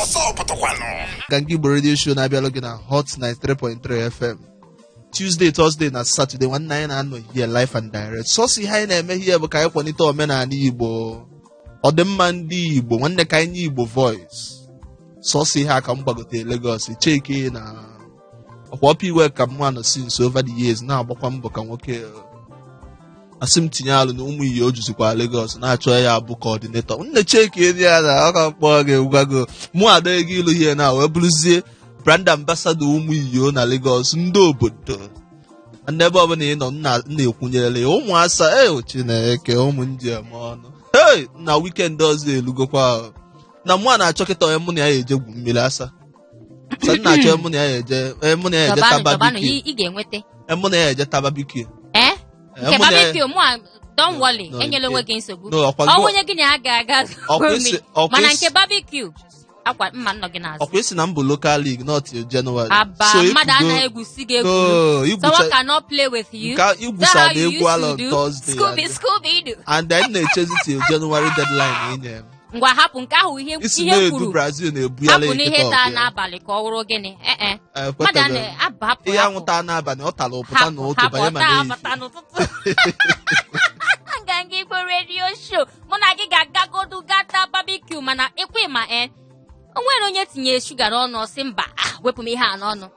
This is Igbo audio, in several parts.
Gwam Gwam Radio Show na-abịa gị na Hot 93.3 FM. Tuesday, Thursday na Saturday nwanne anyị na-anọ here live and direct. Sọsọ ihe anyị na-eme here bụ ka anyị kwalite omenala Igbo. Ọdịmma ndị Igbo, nwanne ka anyị nye Igbo voice. Sọsọ ihe aka m gbagote Lagos, cheke na ọkwọpụ iwe ka mụ anọ since over the years na-agbakwa mbọ ka nwoke asị m tinye alụ na ụmụ iyi o juzikwa Lagos na-achọ ya abụ coordinator. Nne cheke ya na ọ ka kpọọ gị gwago mụ ada ego ilu ihe na wee bụrụzie brand ambassador ụmụ iyo na Lagos ndị obodo ndị ebe ọbụla ị nọ na-ekwunyere ya ụmụasa Chineke ụmụ njem ọnụ na weekend ọzọ elugokwa na mụ na-achọ kịta onye mụ na ya eje gwu mmiri asa sa na-achọ mụ na ya eje mụ na ya eje tababiki nke barbecue mụ don't worry enyela onwe gị nsogbu onye gị na ha ga-aga mana nke barbecue akwa mma nọ gị n'azụ ọkwa isi na mbụ local league not till January so mmadụ anaghị egwusi gị egwu someone cannot play with you ka igwusa na egwu ala on Thursday Scooby and then na-echezi till January deadline inye ngwa hapụ nke ahụ ihe kwuru Brazil na-ebu ya hapụ n'ihe taa n'abalị ka ọ wụrụ gịnị mmadụ na-abapụ ihe anwụta n'abalị ọ tara ụpụta n'ụtụ banye ma Gwam Gwam Radio Show mụ na gị ga-agagodu gata barbecue mana ekwe ma o nwere onye tinye shuga n'ọnụ ọsị mba wepụ m ihe a n'ọnụ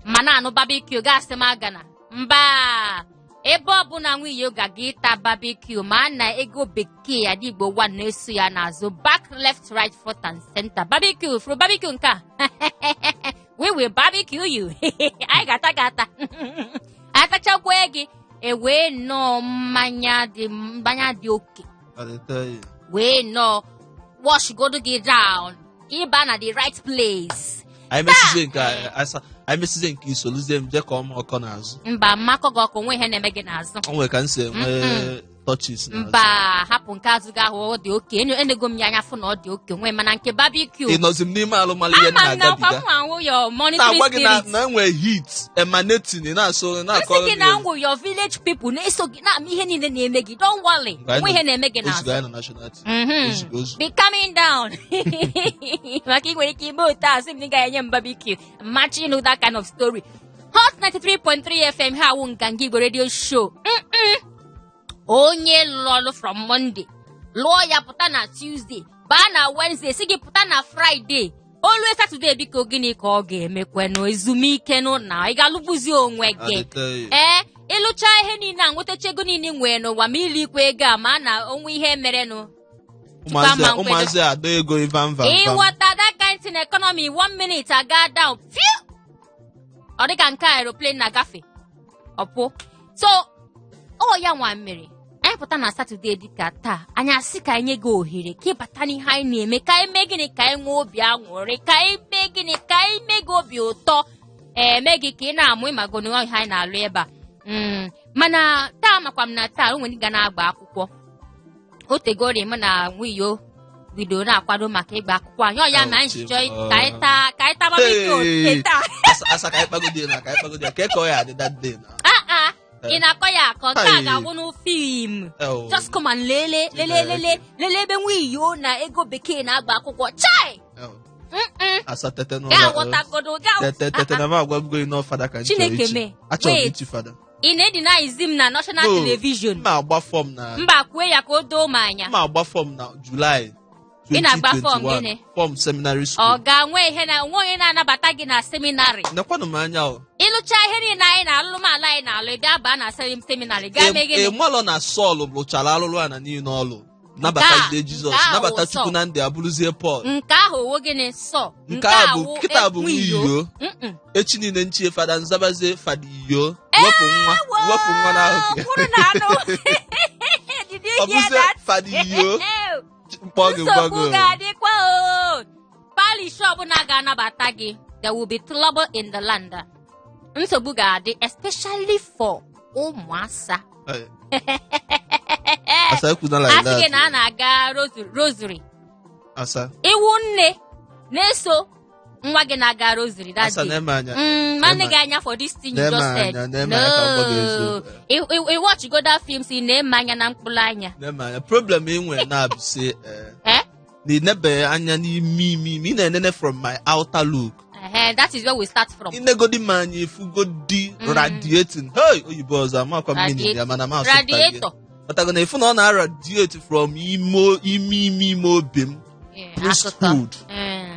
mana anụ barbecue gasị m agana mba ebe ọbụla nwunye ga-aga ịta barbecue ma na ego bekee ya dị Igbo 1 na-eso ya n'azụ back left right front and center barbecue furu barbecue nke a we will barbecue you anyị gata atachakwa gị ewee nọọ mmanya dị oke wee nọọ wash godo gị down ịba na the right place anyị mesize nke isoluzie m je ka ọma ọkọ n'azụ mba mmakọ gị ọkụ nwe ihe na-eme gị n'azụ o nwere ka m si enwe touches n'azụ mba hapụ nke azụ gị ahụ ọ dị oke enego m ya anya fụ na ọ dị oke nwe mana nke barbecue ị nọzi m n'ime alụmalụ ihe na-agabiga na-agwa gị na enwe heat emanating na-akọ gị na ngwụ your village people na-eso gị na ihe niile na-eme gị don't worry nwe ihe na-eme gị n'azụ be coming down maka ị nwere ike ime otu a sị m na ị ga-enye m barbecue matching that kind of story. Hot 93.3 FM ha wụ Gwam Gwam Radio Show onye lụrụ from Monday lụọ ya pụta na Tuesday baa na Wednesday si gị pụta na Friday olue Saturday biko gịnị ka ọ ga-emekwenụ ezumike na ị ga-alụbuzi onwe gị ịlụcha ihe niile a nwetacha ego niile nwee n'ụwa ma ilikwa ego a ma na onwe ihe merenụ ụmụazị ada ego ivamva ịghọta that kind in economy 1 minute aga down ọ dịka nke aeroplane na-agafe ọpụ so ya nwa mmiri anyị pụta na Saturday dịka taa anyị asị ka anyị nye gị ohere ka ịbata n'ihe anyị na-eme ka anyị mee gịnị ka anyị nwee obi aṅụrị ka anyị mee gịnị ka anyị mee gị obi ụtọ mee gị ka ị na-amụ ịmago na ihe anyị na-alụ ebe a mana taa makwa m na taa o nwere ga na-agba akwụkwọ otegori m na nwunye bido na-akwado maka ịgba akwụkwọ anyị ọya ma anyị chọọ ka anyị taba biko taa asa ka anyị kpagodi na ka anyị kpagodi ka ọ ya dị that day na ị na-akọ ya akọ nke a ga-abụ n'fim just come and lele ebe nwunye na ego bekee na-agba akwụkwọ chai asa tete no ga-aghọtagodo tete na ma agwago ino fada ka Chineke mee achọ fada ị na-edenize m na national television ma agba fọm na mba kwee ya ka o doo m anya ma agba fọm na July ị na-agba fọm gịnị fọm seminary school ọ ga-nwe ihe na nwe onye na-anabata gị na seminary nekwanụ m anya ịlụcha ihe niile anyị na-alụ m ala anyị na-alụ gaa baa na seminary gaa mee gịnị mmalụ na Sọl lụchara alụlụ a na niile ọlụ nabatazie Jizọs nabata Chukwu na ndị abụrụzie Pọl nke ahụ owo gịnị sọ nke a bụ kịta bụ iyo echi niile nchie fada nzabazie fada iyo wepụ nwa n'ahụ ọ bụzie fada iyo nsogbu ga-adịkwa palish ọbụla ga-anabata gị there will be trouble in the land nsogbu ga-adị especially for ụmụasa asị gị na a na-aga rosary iwu nne na-eso nwa gị na-aga rosary that day nwanne gị anya for this thing you just said no I watch go that film si na-eme anya na mkpụrụ anya problem inwe na-abụsị na-enebe anya n'ime ime ị na-enene from my outer look. That is where we start from. Inegodi manya ifugodi radiating. Hey, oyibo ọzọ amakwa meaning ya mana ma radiator. But na ifu na ọ na-radiate from ime obi m. Priesthood.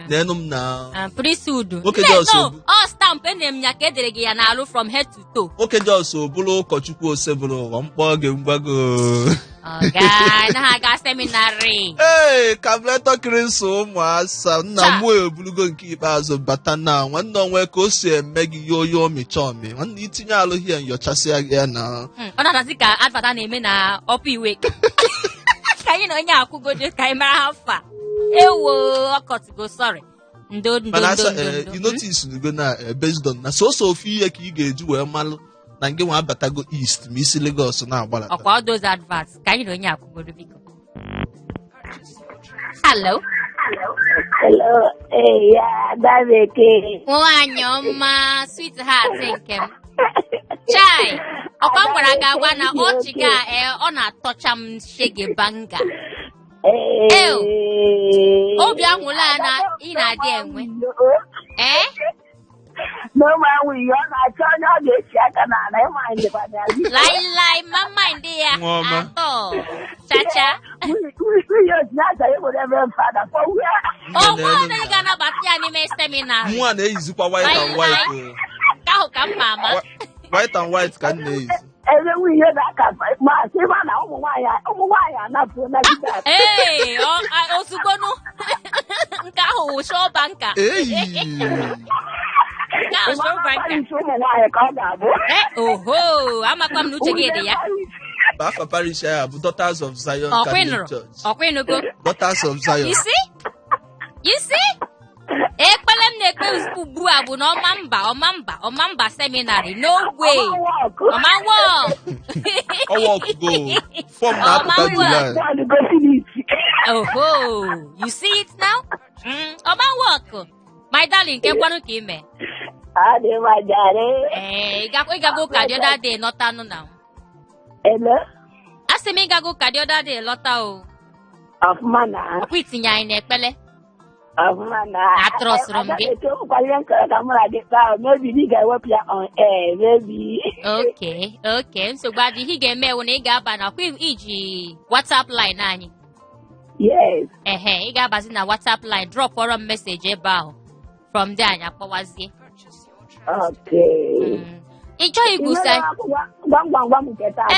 N'enu m na. Priesthood. Okay, no, all stamp enem ya ka edere gị ya n'alụ from head to toe. Okay, just bụrụ ụkọchukwu osebụrụ ụwa mkpọ gị mgbago. Okay, na ha ga seminary. Hey, kableto kristo ụmụasa nna m ebulugo nke ikpeazụ bata na nwanne onwe ka o si eme gị yoyo michomi. Nwanne itinye alụ hie nyochasịa gị ya na. Ọ na-adazi ka advata na-eme na ọpụ iwe. Ka anyị na onye akwụgodo ka anyị mara ha fa. Ewo ọkọtụgo sorry. Ndo. You notice go na based on na so ofu ihe ka ị ga-eji wee malụ na nke nwa abatago east ma isi Lagos na-agbalata. Ọkwa all those adverts ka anyị na onye akwụgodo biko. Hello. Yeah, that's okay. Nwaanyị ọma sweetheart nke m. Chai, ọkwa m gwara gị agwa na ọchị gị ọ na-atọcha m shege banga. Obi anwụla na ị na-adị enwe. Lai mama ndị ya atọ chacha. Ọgwụ na ị ga-anabata ya n'ime seminar. Nwa na-eyizikwa white and white. Ka ahụ ka mma ama. White and white ka m na-eyizi. Ee, ozugbo nke ahụ wụcha ọba nka. Oho, amakwa m na uche gị dị ya. Bafa parish ya bụ Daughters of Zion Catholic Church. Ọkwinugo. Daughters of Zion. You see? Ekpele m na-ekpe ugbu a bụ na ọma mba seminary no way. Ọma work. Work go. Form na apụta July. Oh, you see it now? Ọma work. My darling, ke kwanu ka ime? Ịgago ka the other day lọta nụ na. Asị m ịgago ka the other day lọta o. Ọfụma na. Ọkwa itinye anyị n'ekpele. Ọfụma na. Atrọsụrụ m gị. Okay. Nsogbu adịghị ihe ga-eme ewu na ị ga-aba na ọkwa iji WhatsApp line anyị. Yes. Ị ga-abazi na WhatsApp line drop ọrọ m message ebe ahụ. From there anyị akpọwazie. Okay. Ị chọghị igwusa. Gwam gwam gwam nke taa.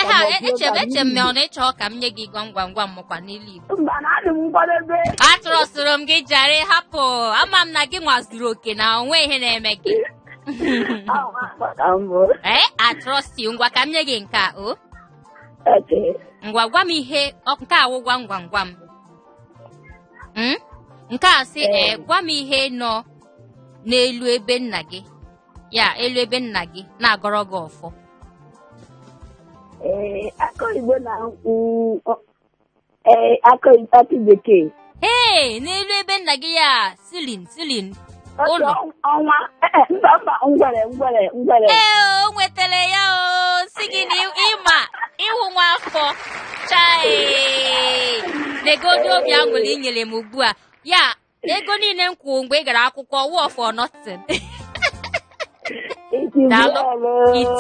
Eche m na ọ na-ịchọ ka m nye gị gwam gwam gwam mụkwa n'ilu Igbo. Mba na adị m nkwadebe. Atụrụsụrụ m gị jare hapụ. Ama m na gị nwazuru oke na onwe ihe na-eme gị. I trust you. Ngwa ka m nye gị nke a o. Ngwa gwa m ihe nke awụ gwam gwam gwam. Nke a sị gwa m ihe nọ n'elu ebe nna gị. Ya elu ebe nna gị na-agọrọ gị ọfọ. Akọ Igbo na akọ bekee. N'elu ebe nna gị ya silin. Ụlọ. Ọnwa mba ngwere. O nwetara ya o si gị na ịhụ nwa afọ. Chai. Negodu obi aṅụrị i nyere m ugbu a. Ya ego niile m kwụ mgbe ị gara akwụkwọ wọ for nothing. It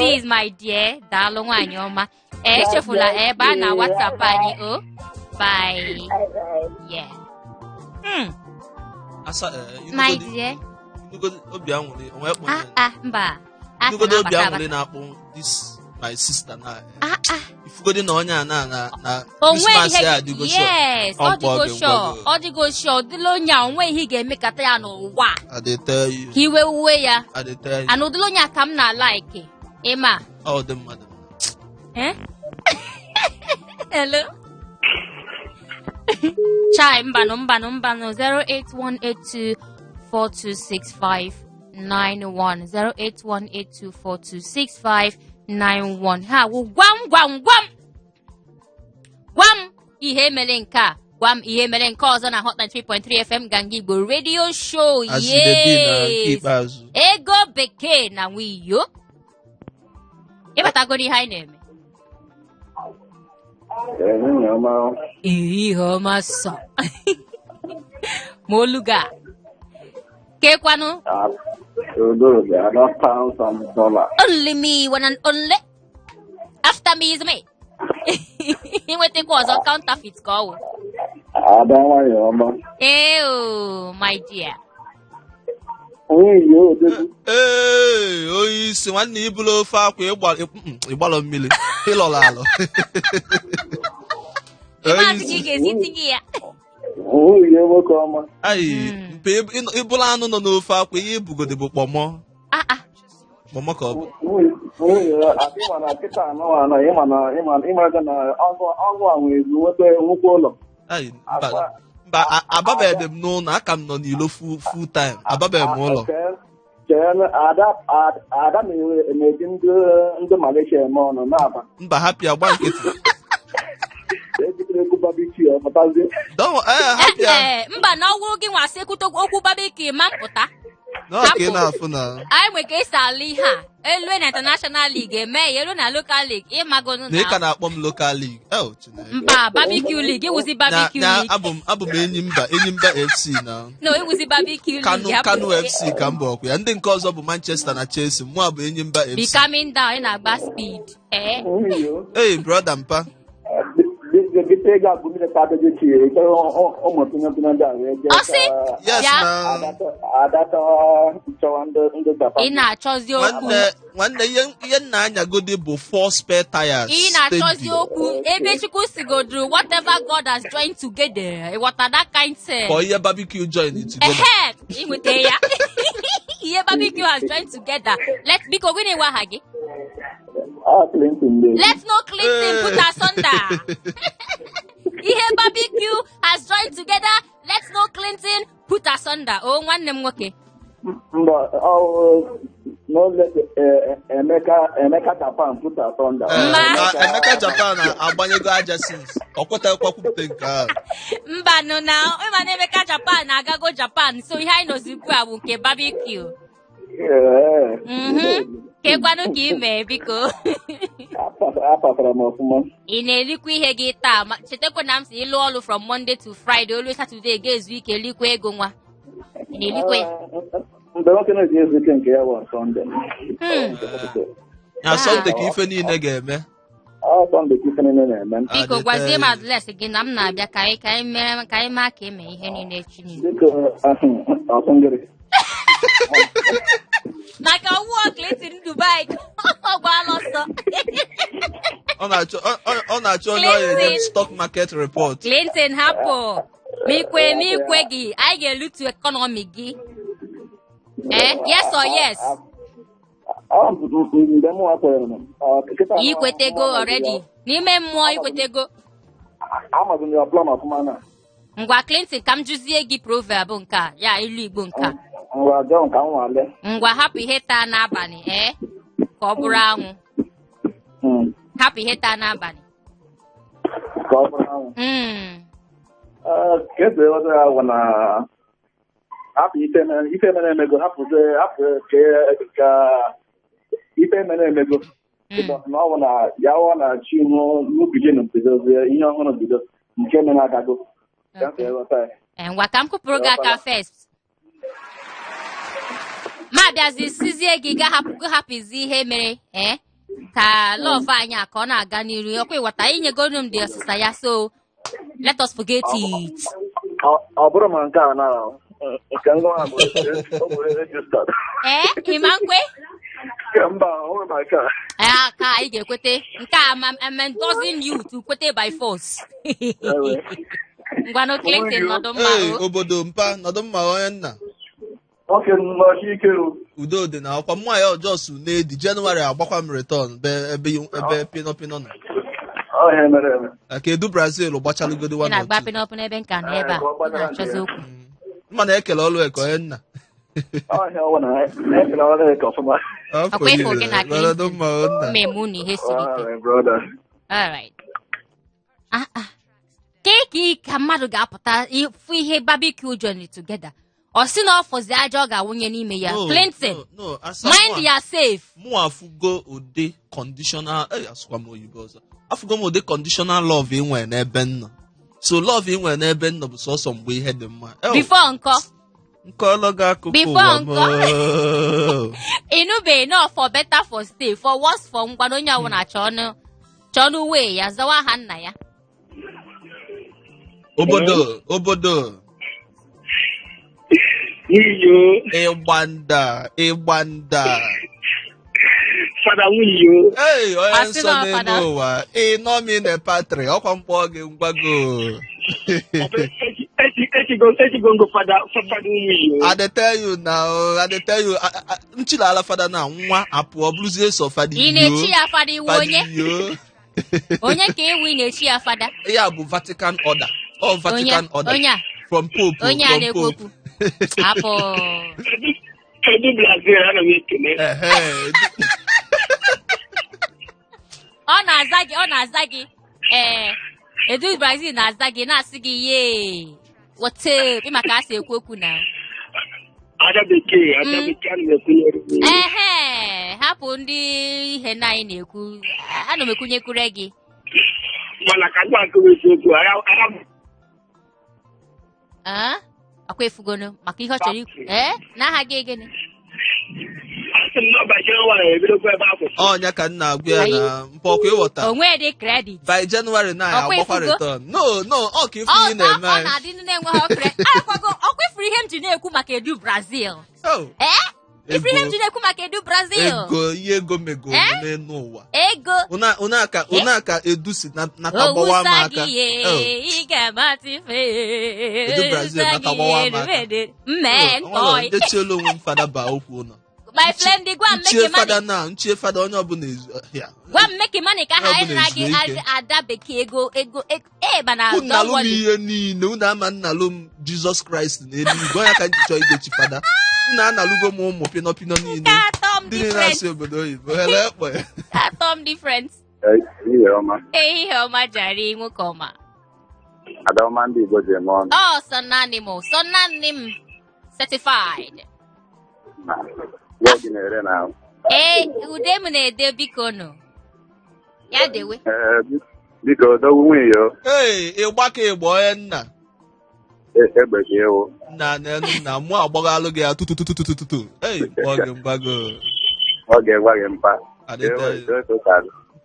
is my dear. Daalụ nwaanyị ọma. Echefula ebe a na WhatsApp anyị o. Bye. Yeah. My dear. Obi aṅụrị onwe kpọ. Mba. Ifugodo obi aṅụrị na-akpọ this my sister na. Ifugodi na onye a na Christmas ya adịgo sure. Yes, ọ dịgo sure. Ọdịla onye a onwe ihe ga-emekata ya n'ụwa. I dey tell you. Hiwe uwe ya. I dey tell you. And ọdịla onye a ka m na-like. Ịma. Ọ dị mmadụ. Hello. Chai mbanụ 08182426591 08182426591 ha wụ gwam ihe mere nke a gwam ihe mere nke ọzọ na Hot 93.3 FM Ganga Igbo radio show. Yes. Ego bekee na nwiyo. Ịbatagoro ihe anyị na-eme. Ihe ọma sọ. Moluga. Kekwano? Only me, one and only. After me is me. He will take was a counterfeit call. I don't want you, Oh, my dear. Oyi si nwanne ibulu ofe akwa ịgbalọ mmiri ịlọla alọ. Ịmaazị gị ga-esi tinye ya. Ayi, mpe ibulu anụ nọ n'ofe akwa ihe ibugode bụ kpọmọ. Kpọmọ ka ọ bụ. Ayi, mba ababeghị m n'ụlọ aka m nọ n'ilo full time ababeghị m ụlọ. Ada na-eji ndị Malaysia eme ọnụ n'aba. Mba hapịa gba nkịtị. Mba na ọgwụ gị nwasị ekwute okwu barbecue ma mpụta. N'oke na-afụ na. Anyị nwere ka esi alụ ihe a. Elu na international league eme ya elu na local league ịmagonu na. Na ị ka na-akpọ m local league. Mba barbecue league ịwụzi barbecue league. Abụ m Enyimba FC na. No ịwụzi barbecue league. Kano FC ka mbọ ọkụ ya. Ndị nke ọzọ bụ Manchester na Chelsea. Mụ abụ Enyimba FC. Be coming down ị na-agba speed. Hey brother mpa. Yes na. Ị na-achọzi okwu. Nwanne ihe nna anyagodi bụ 4 spare tires. Ị na-achọzi okwu ebe Chukwu sigoduru whatever God has joined together. What are that kind say? Or ihe barbecue join together. Ị nweta ya. Ihe barbecue has joined together. Let's biko gịnị nwa ha gị? Let's no Clinton put asunder. Ihe barbecue has joined together. Let's no Clinton put asunder. Oh, nwanne m nwoke. No let Emeka Japan put asunder. Emeka Japan agbanyego aja since. Ọkwọta kwupụta nke ahụ. Mba no na ịma na Emeka Japan agago Japan. So ihe anyị nọzikwu abụ nke barbecue. Kekwanụ ka ime biko. Ị na-erikwa ihe gị taa chetakwa na m si ịlụ ọrụ from Monday to Friday olu Saturday ga-ezu ike elikwa ego nwa. Ị na-erikwa ya? Mgbe nwoke na-eji ezu ike nke ya bụ Sunday. Na Sunday ka ife niile ga-eme. Sunday ka ife niile na-eme. Biko gwazie m adreesị gị na m na-abịa ka anyị maa ka eme ihe niile echi niile. Biko ọsụngịrị. Maka ọwụọ Clinton Dubai ọ gbaala ọsọ. Ọ na-achọ onye ọya stock market report. Clinton hapụ ma ikwe gị anyị ga-elutu economy gị. Yes or yes? Ikwetego already. N'ime mmụọ ikwetego. Ngwa Clinton ka m jụzie gị proverb nke a ya ilu Igbo nke a. Ngwa hapụ ihe taa n'abalị ka ọ bụrụ anwụ. Hapụ ihe taa n'abalị ka ọ bụrụ anwụ. Kedu ọzọ ya bụ na hapụ ife mere emego hapụ ka ife mere emego na ọ bụ na ya ọ na-achị ihu n'ubido n'obidozie ihe ọhụrụ bido nke mere agago. Ngwa ka m kụpụrụ gị aka first. Ma bịazi sizie gị hapụzi ihe mere ka love anyị a ka ọ na-aga n'iru ọkwa ịghọta inyegonu m dị ọsịsa ya so let us forget it. Ọ bụrụ ma nke a na nke ngwa bụ registered. Ịma nkwe? Mba, ọ bụrụ ma nke a. Ka anyị ga-ekwete nke a I'm endorsing you to kwete by force. Ngwanụ Clinton nọdụ mma. Obodo mpa nọdụ mma onye nna. Oke nọchi ike udo dị na ọkwa mmụọ ya ọjọọ su n'edi Jenụwarị agbakwa m return ebe pinọpinọ nọ. Kedu Brazil gbachalugodi nwa na-agba pinọpinọ ebe nka na ebe a na-achọzi okwu. Mma na-ekele ọlụ eke onye nna. Ọkwa ịfụ gị na Clinton mmemme na ihe siri ike. Alright. Keeki ka mmadụ ga-apụta ịfụ ihe barbecue journey together. Ọ sị na ọ fọzi aja ọ ga-awụnye n'ime ya. Clinton, mind ya safe. Mụ afụgo ụdị conditional asụkwa m oyibo ọzọ. Afụgo m ụdị conditional love enwe n'ebe m nọ. So love ị nwere n'ebe nọ bụ sọsọ mgbe ihe dị mma. Before nkọ. Nkọlọ gị akụkọ Before ụwa m. Inube no for better for stay for worse for ngwado onye ọbụla chọnụ wee ya zawa ha nna ya. Obodo. Wiyo. Ịgbanda. Fada wiyo. Hey, onye nsọ n'elu ụwa. Ị nọ m in a patri. Ọkwa mkpọ gị ngwago. Echigongo fada wiyo. I dey tell you now. Nchilala fada na nwa apụọ bụrụzie so fada iyo. Ị na-echi ya fada iwu onye? Onye ka ewu ị na-echi ya fada? Ya bụ Vatican order. All Vatican order. Onye from Pope. Onye a na-ekwu okwu. Apụ. Kedu Brazil ana m ekele. Ọ na-aza gị. Edu Brazil na-aza gị na-asị gị ye. What's up? Ị maka asị ekwu okwu na. Ada bekee ana m ekwu. Hapụ ndị ihe na anyị na-ekwu. Ana m ekwunyekwure gị. Mana ka gwa nke eziokwu akwa efugono maka ihe ọ chọrọ ikwu. N'aha gị gịnị? Ọnya ka nna agwa ya na mpọkwa ịghọta. Onwe dị credit. By January 9 agbakwa return. No, ọ ka ifu ihe na-eme. Ọ na-adị na-enweghị credit. Ọkwa ifuru ihe m ji na-ekwu maka Edu Brazil. Ifuru ihe m ji na-ekwu maka Edu Brazil. Ihe ego mego n'elu ụwa. Ego. Una ka Edu si natabawa m aka. Ị ga-amata ife. Edu Brazil natabawa m aka. Nkọị. Echiela onwe m fada ba okwu ụlọ. My friend Gwam Mekimani. Nchie fada onye ọbụla Gwam Mekimani ka ha na gị ada bekee ego bana unu ihe niile unu ama nnalụ m Jesus Christ n'eluigwe onye ka njichọ idechi fada unu analụgo m ụmụ pinọpinọ niile ndị na-asị obodo oyibo hele ekpe Tom different. Ihe ọma jari nwoke ọma. Adọma ndị Igbo ji eme ọnụ. Sọ naanị m certified. Gị na-ere na ude m na-ede biko nụ. Ya dewe. Biko dowu nwunye yo. Ịgba ka ịgba onye nna. Egbe gị ewu. Nna mụ agbaghalụ gị ya tutututututu. Kpọọ gị mgbago. Ọ ga-egwa gị mpa.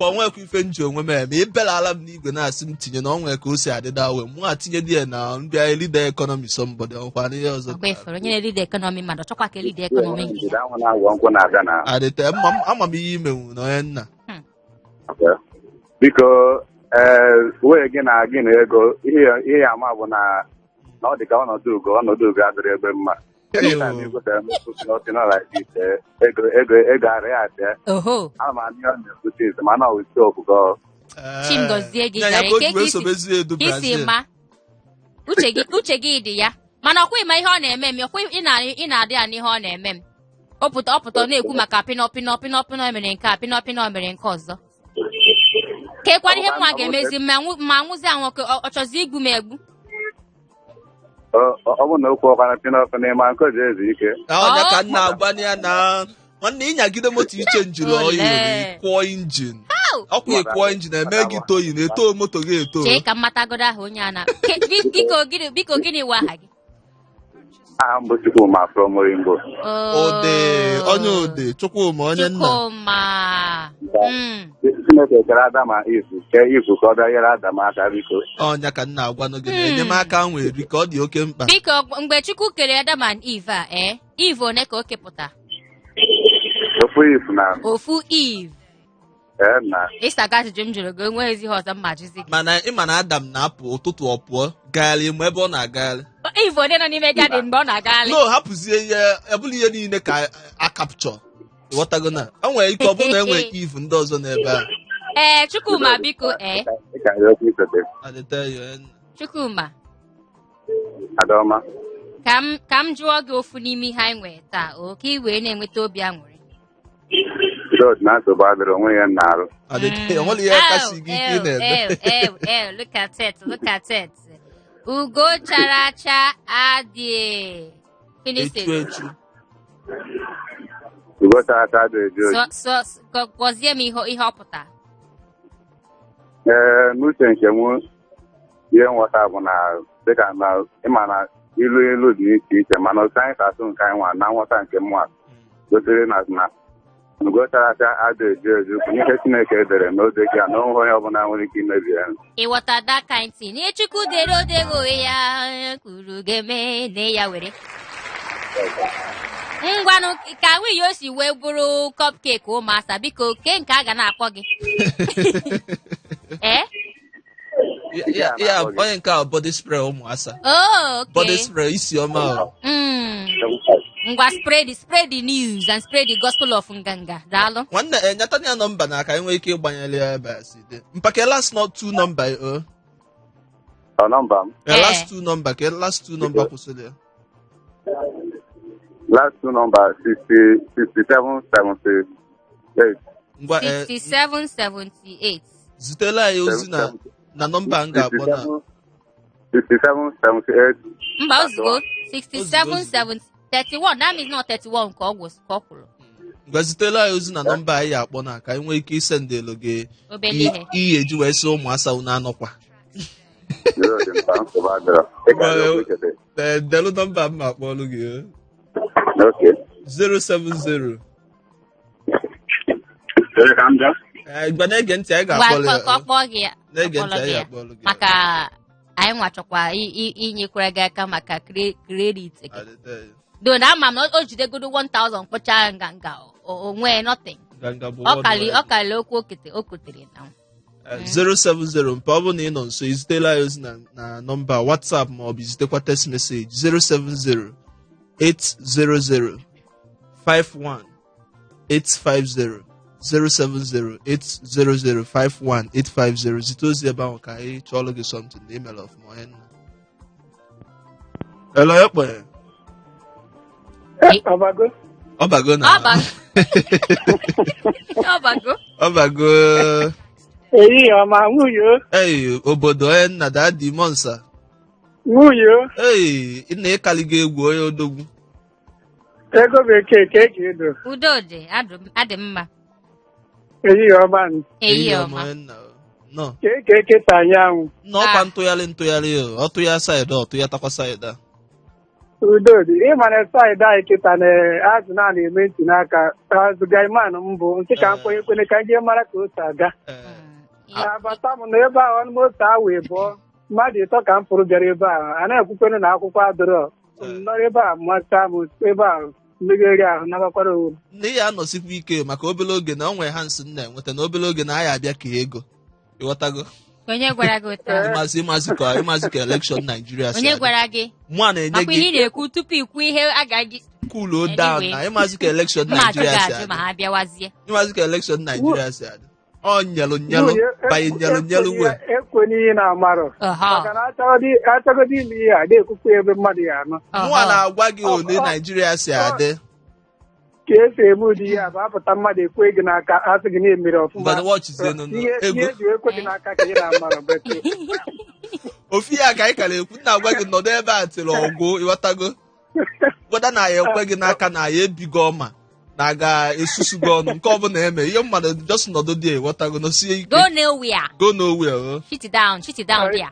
Mpa nwekwa ife nji onwe m eme ibelala m n'igwe na-asị m tinye na ọ nwere ka o si adịda we mụ atinye dị ya na mbịa leader economy somebody ọkwa n'ihe ọzọ. Onye na-leader economy mmadụ chọkwa ka leader economy nke ya. Adịte ama m ihe imenwu na onye nna. Biko wee gị na ego ihe ama bụ na ọ dị ka ọnọdụ ugo adịrị ebe mma. Ego arịa atịa. Ama m adịghị ọ na-ekwute isi mana ọ wụsi ọkụkọ. Chimgozie gị gara isi ma uche gị dị ya mana ọkwa ịma ihe ọ na-eme m ọkwa ị na-adị ya n'ihe ọ na-eme m ọ pụta na-ekwu maka pinọpinọ mere nke a pinọpinọ mere nke ọzọ kekwana ihe mma ga-emezi ma nwụzi nwoke ọ chọzi igbu m egbu ọ bụ na okwu ọkwana pinọpinọ ma nke o ji ezu ike onye ka nna agwa ya na nwanne ịnyagide moto iche njiri oyi kwụọ injin ọkwa ịkwụọ injin eme gị toyi na-eto moto gị eto chee ka mmatagodo ahụ onye ana biko gịnị wa aha gị aha mbụ Chukwuma from Oyingbo onye ode Chukwuma onye nna Chineke kere Adama ifu ka ọ bịa nyere Adama aka biko ọnya ka nna agwanụ gị na enyemaka nwere ka ọ dị oke mkpa biko mgbe Chukwu kere Adam and Eve a Eve one ka o kepụta ofu Eve ịsaga ajụjụ m jụrụ gị onwe ezi ihe ọzọ mma jụzi gị mana ịma na Adam na-apụ ụtụtụ ọ pụọ gagharị ma ebe ọ na-agagharị Eve onye nọ n'ime gadin mgbe ọ na-agagharị no hapụzie ihe ebụla ihe niile ka a kapchọ ịghọtago na o nwere ike ọ bụrụ na e nwere Eve ndị ọzọ n'ebe a Chukwuma biko Chukwuma Adọma ka m jụọ gị ofu n'ime ihe anyị nwere taa ka ị wee na-enweta obi aṅụrị na nsogbu adịrị onwe ya na-arụ look at it ugo chara acha adị ugo chara acha adị gọzie m ihe ọ pụtara n'uche nke m ihe nghọta bụ na dịka na ịma na ilu dị iche iche mana otu anyị ka-asụ nke anyị nwa na nghọta nke mmadụ gosiri na ngotaracha ada eju eju bụ ihe Chineke edere n'oge gị a na onwe onye ọbụla nwere ike imebi ya. Ịghọta that kind thing. N'Echukwu dere odego ya kwuru ga-eme na ya were. Ngwanụ ka nwunye o si wee bụrụ cupcake ụmụasa biko ke nke a ga na-akpọ gị. Ya onye nke a body spray ụmụasa. Oh, okay. Body spray isi ọma. Ngwa spread the news and spread the gospel of nganga. Daalụ. Nwanne nyatana ya nọmba na ka enwe ike ịgbanyere ya ebe a si dị. Mpake last not two number Nọmba m. Last two number ka last two number kwụsịrị ya. Last two number 6778. Ngwa 6778. zitela anyị ozi na nọmba m ga-akpọ na 6778. Mba ozugbo 6771. That means not 31 ka ọ kwụrụ. Ngwa zitela anyị ozi na nọmba anyị akpọ na ka anyị nwee ike isendelu gị ihe eji wee sị ụmụasa unu anọkwa. Delu nọmba m akpọlụ gị. 070. Gba na-ege ntị anyị ga-akpọlụ ya. Na-ege ntị anyị ga-akpọlụ gị. Maka anyị nwachọkwa inyekwara gị aka maka credit. Do na ama m na o jidegodo 1000 kpọcha nganga onwe nothing. Ọ kali okwu o kotere na. 070 mpa ọ bụ na ị nọ nso izitela ya ozi na nọmba WhatsApp ma ọ bụ izitekwa text message 070 800 51850 070 800 51850 zite ozi ebe ahụ ka anyị chọọlụ gị something na email of onye nna. Hello, ya kpọrọ. Ọbago na. Ọbago. Eyi ọma nwunye. Obodo onye nna dadi Monsa. Nwunye. Nna ịkali gị egwu onye odogwu. Ego bekee ka eji edo. Udo dị, adị mma. Eyi ọma. Eyi ọma. No. Ka eketa anyanwụ. N'ọkwa ntụgharị ọ tụya saịdị ọ tụya takwa saịdị. Udo dị, ịmana saịdị anyị kịta na azụ na-eme ntị n'aka azụga imanụ mbụ nke ka nkwenye kwene ka ndị mara ka o si aga. Abata m na ebe ahụ ọnụmotu ahụ ịbụọ mmadụ ịtọ ka m pụrụ bịara ebe ahụ a na-ekwukwenu na akwụkwọ adịrọ nọ ebe a mata m ebe ahụ mmegharị ahụ nabakwara owu. Nne ya anọsikwa ike maka obere oge na ọ nwere ha nsị na-enweta na obere oge na anyị abịa ka ego ịghọtago. Onye gwara gị ụta? Ịmazị ka elekshọn Naijiria si. Onye gwara gị? Mụ na-enye gị. Makwa ihe ị na-ekwu tupu ikwu ihe agaghị. Cool down na ịmazị ka elekshọn Naijiria si adị. Ịmazị ka elekshọn Naijiria si adị. Ọ nyelụ banye nyelụ wee. Ekwenye ihe na-amarụ. Maka na achọgodi ime ihe a na-ekwukwa ebe mmadụ ya anọ. Mụ na-agwa gị ole Naijiria si adị. Ka esi eme ụdị ihe a bụ apụta mmadụ ekwe gị n'aka asị gị na-emere ọfụma. Ihe eji ekwe gị n'aka ka ị na-amarụ bekee. Ofi ya ka anyị kara ekwu na-agwa gị nọdụ ebe a tiri ọgwụ ịghọtago. Gwada na ya ekwe gị n'aka na ya ebigo ọma na aga esusu gị ọnụ nke ọbụla eme ihe mmadụ just nọdụ dị ịghọtago n'osie ike. Go nowhere. Shut down there.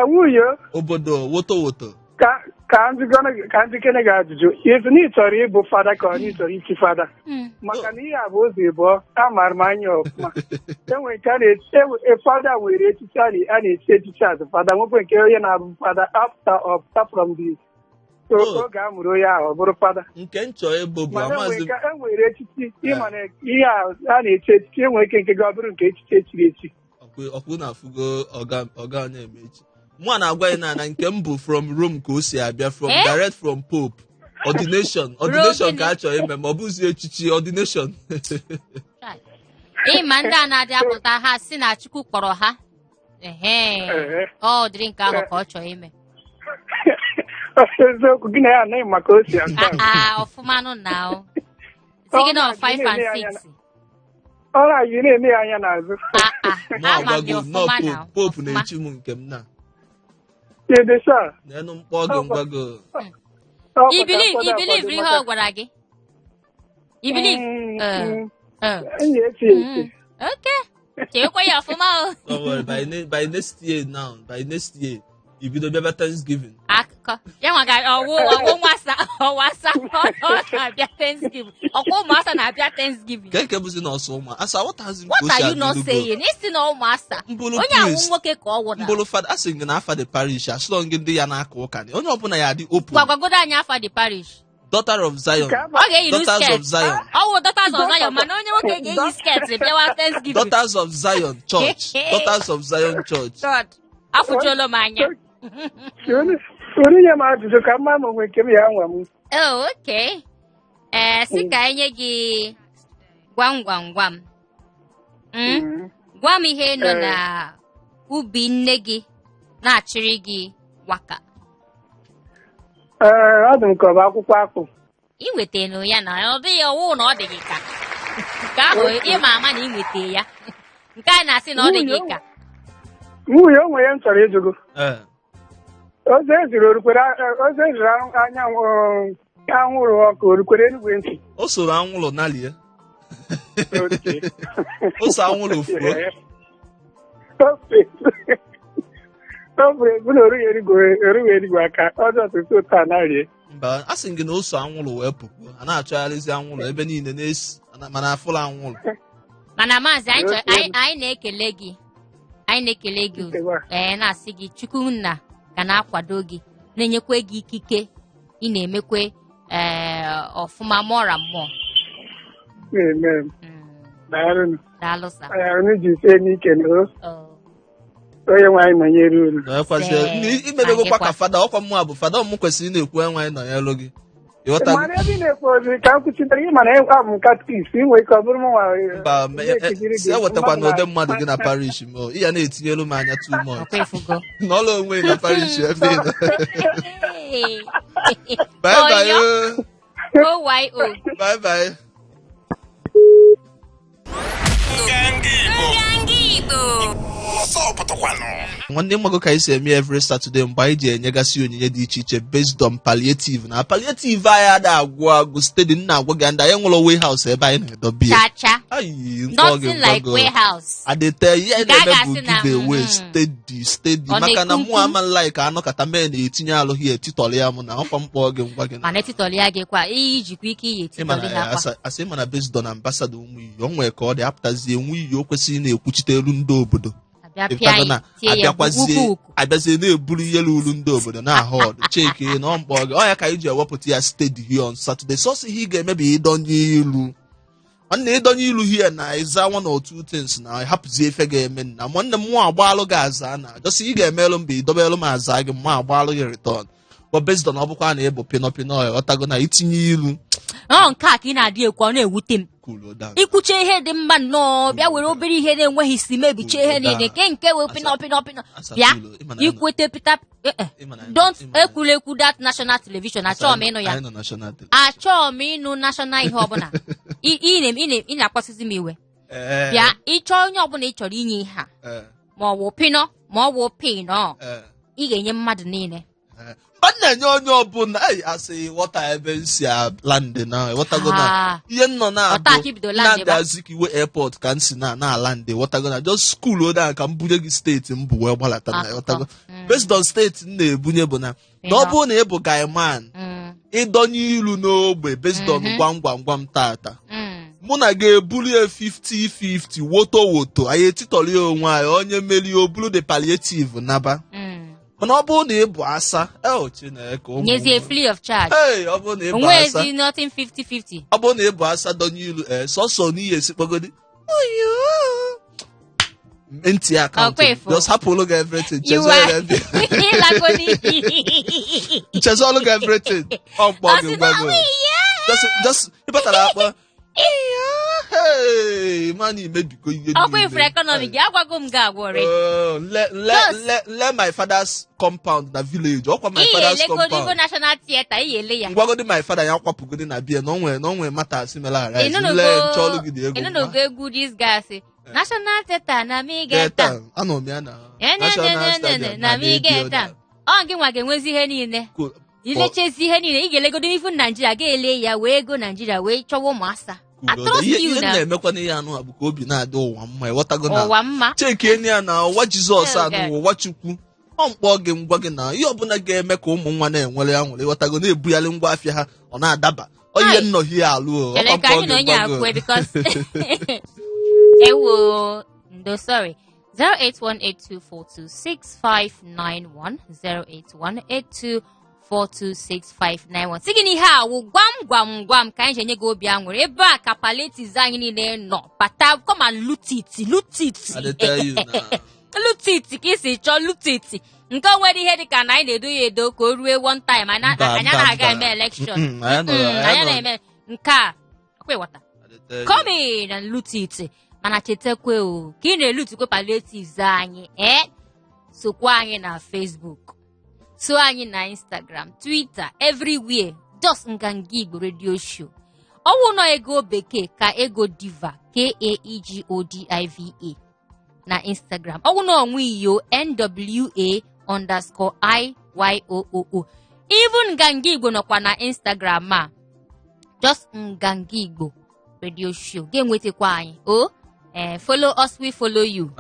Nwunye. Obodo woto. Ka ndị kene gị ajụjụ isi na ị chọrọ ịbụ fada ka ọ na ị chọrọ ichi fada maka na ihe a bụ ụzọ ịbụọ amaara m anya ọfụma enwere nke fada nwere echichi a na-echi echichi azụ fada nwekwe nke onye na-abụ fada after from the oge a mụrụ onye ahụ ọ bụrụ fada nke nchọ ebo bụ enwere echichi ịma na ihe a na-echi echichi enwere ike nke gị ọ bụrụ nke echichi echiri echi ọkwụ na-afụgo ọga na-eme echi. Mụ na-agwa gị na nke m bụ from Rome ka o si abịa direct from Pope ordination ka a chọrọ ime ma ọ bụzi echichi ordination. Ịma ndị a na-adị apụta ha si na Chukwu kpọrọ ha ọ dịrị nke ahụ ka ọ chọrọ ime. Eziokwu gị na ya anaghị maka o si asa. Ọfụmanụ na si gị na 5 and 6. Ọra yi na-eme ya anya n'azụ. Pope na-echi m nke m na. N'enu mkpọ gị ngwago. You believe ihe ọ gwara gị? You believe? Okay. chekwa ya ọfụma o. Don't worry, by next year now, by next year, you be the Thanksgiving. Akụkọ ya nwa ga ọwụ nwasa ọwasa ọ na-abịa Thanksgiving. Ọkwa ụmụasa na-abịa Thanksgiving. Keke bụzi na ọsọ ụma. Asa what has What are you not saying? Isi na ụmụasa. Onye awụ nwoke ka ọ wụ na. Mbolo fada asị gị na afa the parish, asọ gị ndị ya na-aka ụka. Onye ọbụla ya dị open. Gwagwagodo anyị afa the parish. Daughter of Zion. Ọ ga-eyi Daughters skirt. of Zion. Ọ wụ Daughters of Zion mana onye nwoke ga-eyi skirt bịawa Thanksgiving. Daughters of Zion Church. Daughters of Zion Church. God, afụjuola m anya. Onye m ajụjụ ka mma ma onwe nke m ya nwa m. Oh, okay. Sị ka anyị nye gị gwam gwam gwam. Gwa m ihe nọ na ubi nne gị na-achịrị gị waka. Ọ dị m ka ọ bụ akwụkwọ akpụ. Ị nwetara ya na ọ dịghị ọwụ na ọ dị gị ka. Nke ahụ ịma ama na ị nweta ya. Nke a na-asị na ọ dị gị ka. Nwunye o nwere m chọrọ ịjụgo. Oze eziri anwụrụ ọkụ orukwere enugwe ntị. O soro anwụrụ nalie. O so anwụrụ fuo. Ofe ebu na orughị erigwe aka ọjọọ tutu taa na-arie. Mba, a sị gị na o so anwụrụ wee pụpụ. A na-achọgharịzi anwụrụ ebe niile na-esi mana afụla anwụrụ. Mana maazị anyị na-ekele gị. Anyị na-ekele gị na-asị gị Chukwunna ga na-akwado gị na-enyekwa gị ikike ị na-emekwe ọfụma mọra mmụọ. Daalụ sa. Anyị ji ise n'ike na onye nwaanyị nọnyere unu. Imebegokwa ka fada ọkwa mmụọ bụ fada ọmụ kwesịrị na-ekwu enwe anyị nọnyelu gị. Mana ebe ị na-ekwu ozi ka m kwuchitere gị mana abụ m katkis inwe ike ọ bụrụ m nwa si ewetakwa na ụdị mmadụ gị na parish m ị ya na-etinyelu m anya too much n'ọlụ onwe na parish ebe ị nọ. Bye bye. Nwanne mmago ka anyị si eme every Saturday mgbe anyị ji enyegasị onyinye dị iche iche based on palliative na palliative anyị ada agwụ steady nna agwa gị ndị anyị nwụrụ warehouse ebe anyị na-edobe ya. Nothing like warehouse. Adete ihe na-eme bụ giveaway steady maka na mụ ama like anọkata mee na-etinye alụghị etitọrọ ya mụ na ọkwa mkpọ gị ngwa gị mana etitọrọ ya gị kwa ijikwa ike iyi etitọrọ ya kwa asị mana based on ambassador ụmụ iyi o nwere ka ọ dị apụtazie nwe iyi o kwesịrị na-ekwuchite elu ndị obodo abịazie na-eburu ihe ulu ndị obodo na-ahụ ọdụ cheke na ọmkpọ gị ọ ya ka anyị ji ewepụta ya steady here on Saturday sọsọ ihe ị ga-emebi ịdọnye ilu nwanne ịdọnye ilu here na ịza one or two things na hapụzie efe ga-eme na nwanne m nwa agbalụ gị aza na jọsị ị ga-emelụ mba idobelụ m aza gị mma agbalụ gị return based on ọ bụkwa na ịbụ pinọpinọ ọtago na itinye ilu nke a ka ị na-adị ekwu ọ na-ewute m ikwuche ihe dị mma nnọọ bịa were obere ihe na-enweghị isi mebiche ihe niile nke wee pinọpinọ bịa ikwete pita don't ekwulekwu that national television achọọ m ịnụ ya achọọ m ịnụ national ihe ọbụla ị na-akpasịzi m iwe bịa ịchọọ onye ọbụla ị chọrọ inye ihe a ma ọ wụ pinọ ma ọ wụ pinọ ị ga-enye mmadụ niile ọ na-enye onye ọbụla asị ghọta ebe nsi landị na ghọtago na ihe nọ na-abụ Nnamdi Azikiwe airport ka nsi na landị ghọtago na just skuul oda ka m bunye gị steeti m bụ wee gbalata na ghọtago based on steeti m na-ebunye bụ na ọ bụrụ na ị bụ guy man ịdọnye ilu n'ogbe based on gwam gwam gwam tata mụ na ga-ebuli 50-50 woto anyị etitọrọ ya onwe anyị onye merie obulu the palliative naba mana ọ bụrụ na ị bụ asa Chineke nyezie free of charge ọ bụrụ na ị bụ asa onwezi nothing 50-50 ọ bụrụ na ị bụ asa donye ilu sọsọ n'ihe esikpogodi ntị akaụntụ just hapụlụ gị everything nchezọlụ gị everything ọ mkpọ gị ngwago just ịbatara akpa man imebigo ihe ọkwa ifuru economy gị agwago m ga-agwọrị let my father's compound na village ọkwa my father's compound Igbo National Theatre iyele ya ngwagodi my father ya kwapụgodi na bia na onwe mata simela arise le nchọlụ gị dị egwu ịnụnụgo egwu dis guys National Theatre na mi geta anọ m ya na National Theatre na mi geta ọ gị nwa ga-enwezi ihe niile ilechezi ihe niile ị ga-elegodi n'ifu Naijiria ga-ele ya wee ego Naijiria wee chọwa ụmụasa ihe na-emekwana ihe anụ bụ ka obi na-adị ụwa mma ịghọtago na ụwa mma cheki ya na ụwa Jizọs anụ ụwa Chukwu ọ mkpọ gị ngwa gị na ihe ọbụla ga-eme ka ụmụ nwa na-enwere ya nwere ịghọtago na-ebugharị ngwa afịa ha ọ na-adaba ihe nnọhie alụ ewo ndo sorry 08182426591 08182426591 sị gị na ihe awụ gwam gwam gwam ka anyị ji enye gị obi aṅụrị ebe a ka paletiz anyị niile nọ bata come and lutiti ka isi chọọ lutiti nke o nwere ihe dịka na anyị na-edo ya edo ka o rue one time anyị na-aga eme election anyị na-eme nke a kwewata come in and lutiti mana chetakwe o ka ị na-elutikwe paletives anyị sokwa anyị na Facebook so anyị na Instagram Twitter everywhere just Nganga Igbo Radio Show ọwụ nọ ego bekee ka ego diva KAEGODIVA na Instagram ọwụ nọ onwe iyo NWA_IYOOO even Nganga Igbo nọkwa na Instagram a just Nganga Igbo Radio Show ga-enwetakwa anyị follow us we follow you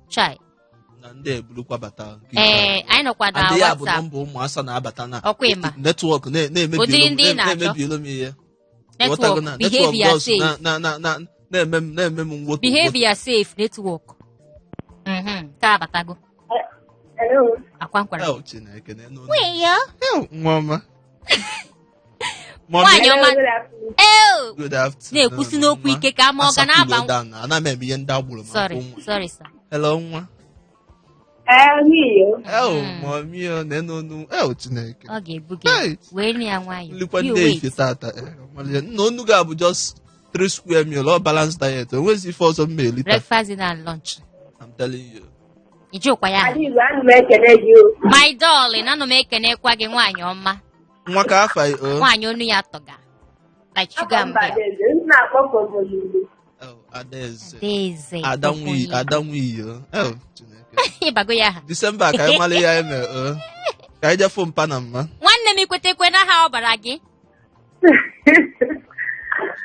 chai ndị ebulukwa bata anyị nọkwa na WhatsApp bụ nọmba ụmụasa na-abata na netwọk na-emebielo m ihe netwọk behavior safe na-eme m nwoke behavior safe netwọk ka abatago akwa nkwara Chineke nwa ọma nwaanyị ọma na-ekwusi n'okwu ike ka ama ọ ga na-aba ana m eme ihe ndị agbụrụ sorry sir hello nwa mọmị na-enonu Chineke ọ ga-ebuga wee nye ya nwayọ likwa ndị ife tata nna onu gị abụ just 3 square meal ọ balance diet onwezi ife ọzọ m elita breakfast and lunch I'm telling you ijikwa ya my darling anụ m ekenekwa gị nwaanyị ọma nwa ka afọ nwaanyị onu ya tọga like sugar mbe Adaeze adanwiyo ịbago ya ha Disemba ka anyị mara ya eme ka anyị jefụ mpa na mma nwanne m ikwetekwe na ha ọ bara gị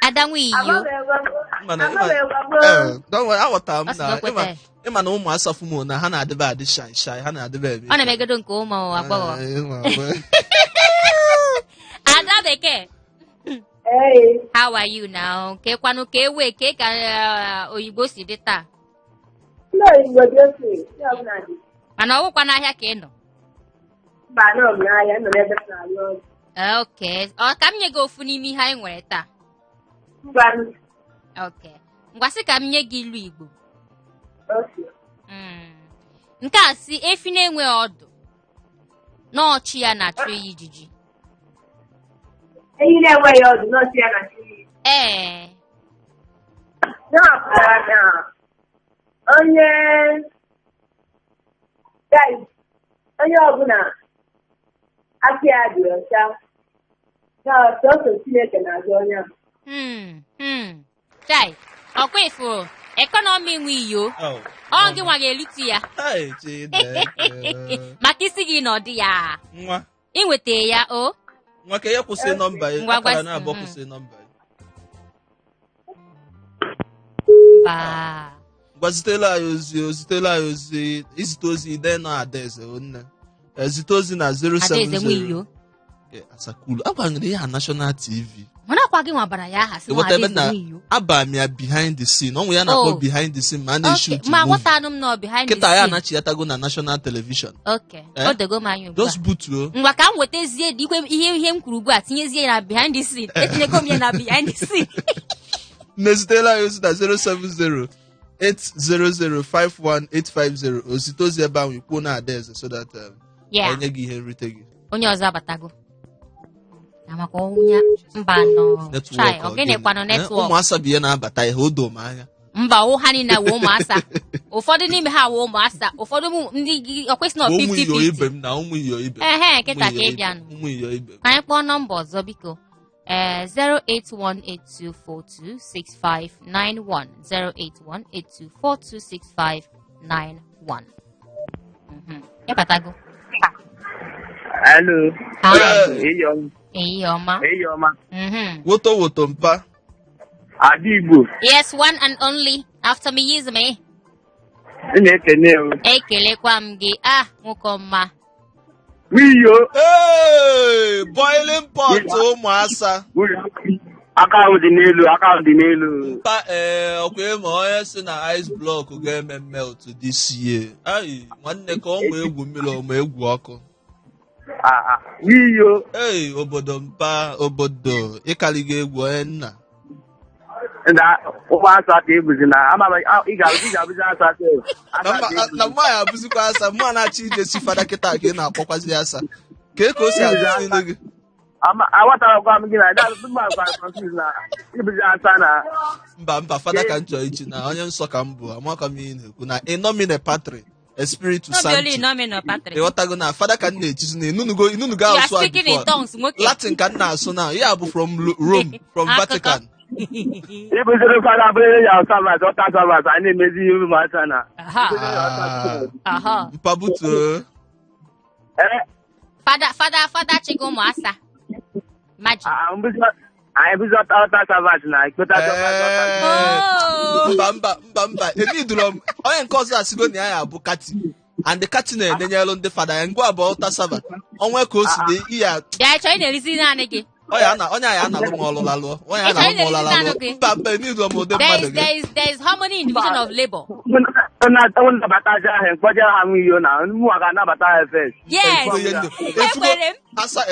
adanwiyo aghọtara m na ịma na ụmụ asafụ m na ha na-adịba adị shai ha na-adịba eme ọ na-emegodo nke ụmụ agbọghọ ada bekee how are you now kekwanụ ka ewe ke ka oyibo si dị taa mana ọwụkwa n'ahịa ka ị nọ okay ka m nye gị ofu n'ime ihe anyị nwere taa okay ngwasị ka m nye gị ilu Igbo nke a si efi na-enwe ọdụ n'ọchị ya na-achụ ya ijiji ehi na-enweghị ọdụ n'ọchị ya na-achụ ya onye ọbụla aka ya dị ọcha sọsọ Chineke na-azụ onye ahụ chai ọkwa ifuru ekọnọmi nwe iyo ọ gị nwa ga-elutu ya maka isi gị na ọdị ya inweta ya nwa ka ya kwụsị nọmba ya akara na-abụ kwụsị nọmba ya ngwa zitela anyị ozi izite ozi ide na Adaeze nne zite ozi na 070 Asakulu agbanyere ya National TV mana kwa gị nwabara ya aha si aba m ya behind the scene onwe ya na-akpọ behind the scene ma a na-eshoot ma nwata anụ m nọ behind the scene kịta ya anachiatago na National Television o dego m anya ugbu a just butuo ngwa ka m wetazie ihe m kwuru ugbu a tinyezie ya na behind the scene etinyego m ya na behind the scene nezitela anyị ozi na 070 8005150 ozite ozi ebe ahụ ikwuo na Adaeze so that enye gị ihe nrite gị onye ọzọ abatago maka onye mba nọ chai ogenekwanụ netwọk ụmụasa bụ ihe na-abata ihe o doo m anya mba ha niile wụ ụmụasa ụfọdụ n'ime ha wụ ụmụasa ụfọdụ ndị ọkwesị na 50-50 kịta ka ị bịanụ ka anyị kpọọ nọmba ọzọ biko 08182426591 08182426591 ịbatago Hello. Hi. Eyoma. Woto mpa. Adigbo. Yes, one and only. After me, use me. Ekelekwa m gị. Nwoke ọma. Wiyo. Hey, boiling pot ụmụasa. Aka dị n'elu. Mpa ọkwa ma onye si na ice block ga-eme melt this year. Nwanne ka ọ ma egwu mmiri ọ ma egwu ọkụ. Wiyo. Hey, obodo mpa obodo ịkaliga egwu onye nna. Ụmụasa ka ebuzi na ị ga-abụzi asa na mma ya abụzikwa asa mma na-achị ije si fada kịta ka ị na-akpọkwazi asa ka o si adịzi ilu gị aghọtarakwa m gị na ibuzi asa na mba fada ka m chọrọ ichi na onye nsọ ka m bụ amaka m ihe na-ekwu na inomine patri espiritu santi ịghọtago na fada ka m na-echizi na inunugo asụ a Latin ka m na-asụ na ya bụ from Rome from Vatican. Ibuzere fada bụrụ ya ọsabat ọta sabat a na-emezi ihe ụmụaka na mpabutu fada chịga ụmụasa anyị bụzi ọta sabat na ikpeta mba emidụrụ m onye nke ọzọ asigo na ya bụ kati and the kati na-enenyelu ndị fada ya ngwa bụ ọta sabat onwe ka o si dị iya bịa chọọ ị na-erizi naanị gị onye anyị analụ m ọlụ lalụọ onye anyị analụ m ọlụ lalụọ mba n'izu m ụdị mmadụ gị there is harmony in division of labor. Nabataja ahụ mkpọje ha nwe iyo na mụnwa ga-anabata ha first. Ekwere m. Asa